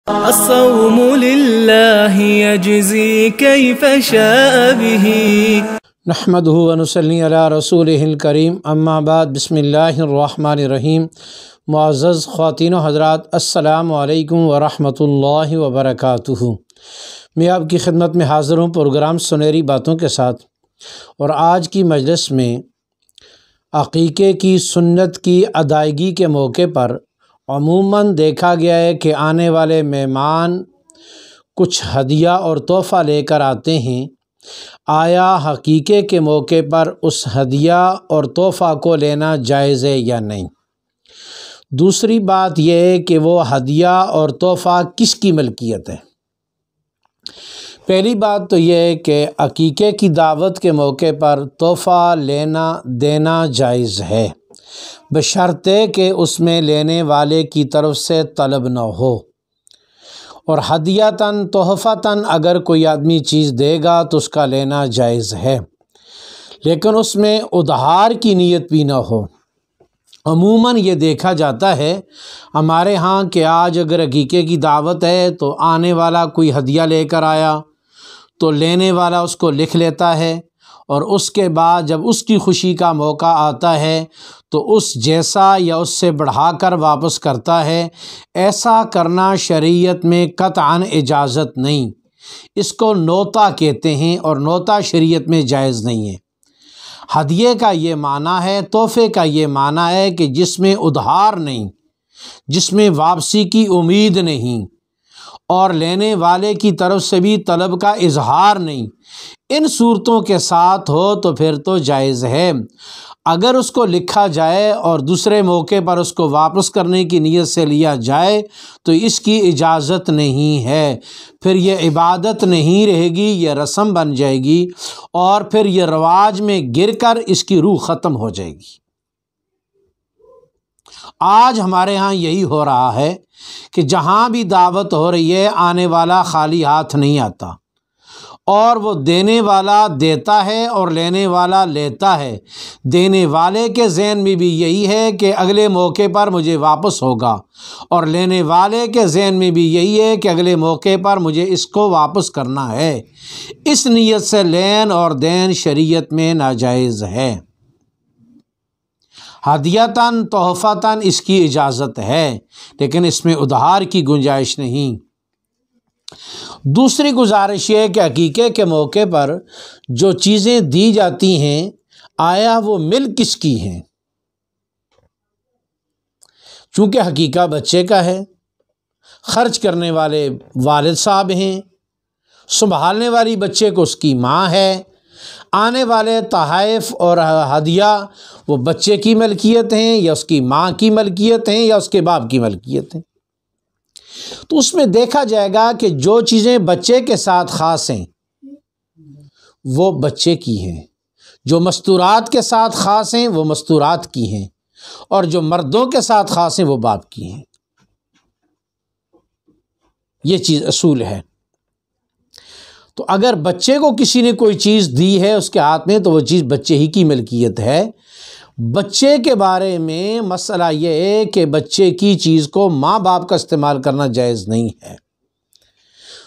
الصوم لله يجزي كيف شاء به نحمدہ ونصلی علی رسولہ الکریم، اما بعد، بسم اللہ الرحمن الرحیم۔ معزز خواتین و حضرات، السلام علیکم ورحمۃ اللہ وبرکاتہ۔ میں آپ کی خدمت میں حاضر ہوں پروگرام سنہری باتوں کے ساتھ، اور آج کی مجلس میں عقیقے کی سنت کی ادائیگی کے موقع پر عموماً دیکھا گیا ہے کہ آنے والے مہمان کچھ ہدیہ اور تحفہ لے کر آتے ہیں۔ آیا عقیقے کے موقع پر اس ہدیہ اور تحفہ کو لینا جائز ہے یا نہیں؟ دوسری بات یہ ہے کہ وہ ہدیہ اور تحفہ کس کی ملکیت ہے؟ پہلی بات تو یہ ہے کہ عقیقے کی دعوت کے موقع پر تحفہ لینا دینا جائز ہے، بشرطے کہ اس میں لینے والے کی طرف سے طلب نہ ہو۔ اور ہدیۃً تحفتاً اگر کوئی آدمی چیز دے گا تو اس کا لینا جائز ہے، لیکن اس میں ادھار کی نیت بھی نہ ہو۔ عموماً یہ دیکھا جاتا ہے ہمارے ہاں کہ آج اگر عقیقے کی دعوت ہے تو آنے والا کوئی ہدیہ لے کر آیا تو لینے والا اس کو لکھ لیتا ہے، اور اس کے بعد جب اس کی خوشی کا موقع آتا ہے تو اس جیسا یا اس سے بڑھا کر واپس کرتا ہے۔ ایسا کرنا شریعت میں قطعاً اجازت نہیں، اس کو نوتا کہتے ہیں، اور نوتا شریعت میں جائز نہیں ہے۔ ہدیے کا یہ معنی ہے، تحفے کا یہ معنی ہے کہ جس میں ادھار نہیں، جس میں واپسی کی امید نہیں، اور لینے والے کی طرف سے بھی طلب کا اظہار نہیں۔ ان صورتوں کے ساتھ ہو تو پھر تو جائز ہے۔ اگر اس کو لکھا جائے اور دوسرے موقع پر اس کو واپس کرنے کی نیت سے لیا جائے تو اس کی اجازت نہیں ہے، پھر یہ عبادت نہیں رہے گی، یہ رسم بن جائے گی، اور پھر یہ رواج میں گر کر اس کی روح ختم ہو جائے گی۔ آج ہمارے ہاں یہی ہو رہا ہے کہ جہاں بھی دعوت ہو رہی ہے آنے والا خالی ہاتھ نہیں آتا، اور وہ دینے والا دیتا ہے اور لینے والا لیتا ہے۔ دینے والے کے ذہن میں بھی یہی ہے کہ اگلے موقع پر مجھے واپس ہوگا، اور لینے والے کے ذہن میں بھی یہی ہے کہ اگلے موقع پر مجھے اس کو واپس کرنا ہے۔ اس نیت سے لین اور دین شریعت میں ناجائز ہے۔ ہدیۃً تحفتاً اس کی اجازت ہے، لیکن اس میں ادھار کی گنجائش نہیں۔ دوسری گزارش یہ ہے کہ عقیقے کے موقع پر جو چیزیں دی جاتی ہیں آیا وہ ملک کس کی ہیں؟ چونکہ عقیقہ بچے کا ہے، خرچ کرنے والے والد صاحب ہیں، سنبھالنے والی بچے کو اس کی ماں ہے، آنے والے تحائف اور ہدیہ وہ بچے کی ملکیت ہیں یا اس کی ماں کی ملکیت ہیں یا اس کے باپ کی ملکیت ہیں۔ تو اس میں دیکھا جائے گا کہ جو چیزیں بچے کے ساتھ خاص ہیں وہ بچے کی ہیں، جو مستورات کے ساتھ خاص ہیں وہ مستورات کی ہیں، اور جو مردوں کے ساتھ خاص ہیں وہ باپ کی ہیں۔ یہ چیز اصول ہے۔ تو اگر بچے کو کسی نے کوئی چیز دی ہے اس کے ہاتھ میں تو وہ چیز بچے ہی کی ملکیت ہے۔ بچے کے بارے میں مسئلہ یہ ہے کہ بچے کی چیز کو ماں باپ کا استعمال کرنا جائز نہیں ہے۔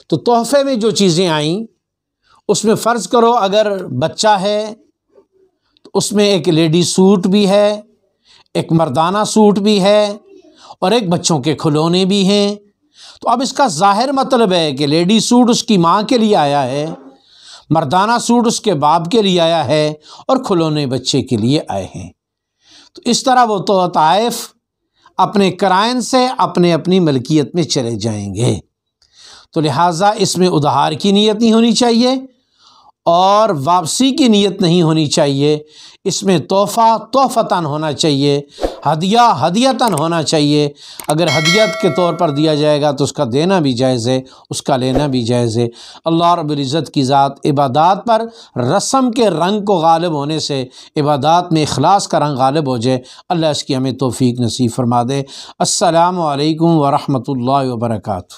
تو تحفے میں جو چیزیں آئیں اس میں فرض کرو اگر بچہ ہے تو اس میں ایک لیڈی سوٹ بھی ہے، ایک مردانہ سوٹ بھی ہے، اور ایک بچوں کے کھلونے بھی ہیں۔ تو اب اس کا ظاہر مطلب ہے کہ لیڈی سوٹ اس کی ماں کے لیے آیا ہے، مردانہ سوٹ اس کے باپ کے لیے آیا ہے، اور کھلونے بچے کے لیے آئے ہیں۔ تو اس طرح وہ تو تحائف اپنے قرائن سے اپنے اپنی ملکیت میں چلے جائیں گے۔ تو لہٰذا اس میں ادھار کی نیت نہیں ہونی چاہیے اور واپسی کی نیت نہیں ہونی چاہیے۔ اس میں تحفہ تحفتاً ہونا چاہیے، ہدیہ ہدیتاً ہونا چاہیے۔ اگر ہدیت کے طور پر دیا جائے گا تو اس کا دینا بھی جائز ہے، اس کا لینا بھی جائز ہے۔ اللہ رب العزت کی ذات عبادات پر رسم کے رنگ کو غالب ہونے سے عبادات میں اخلاص کا رنگ غالب ہو جائے، اللہ اس کی ہمیں توفیق نصیب فرما دے۔ السلام علیکم ورحمۃ اللہ وبرکاتہ۔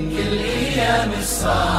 كل أيام الصلاة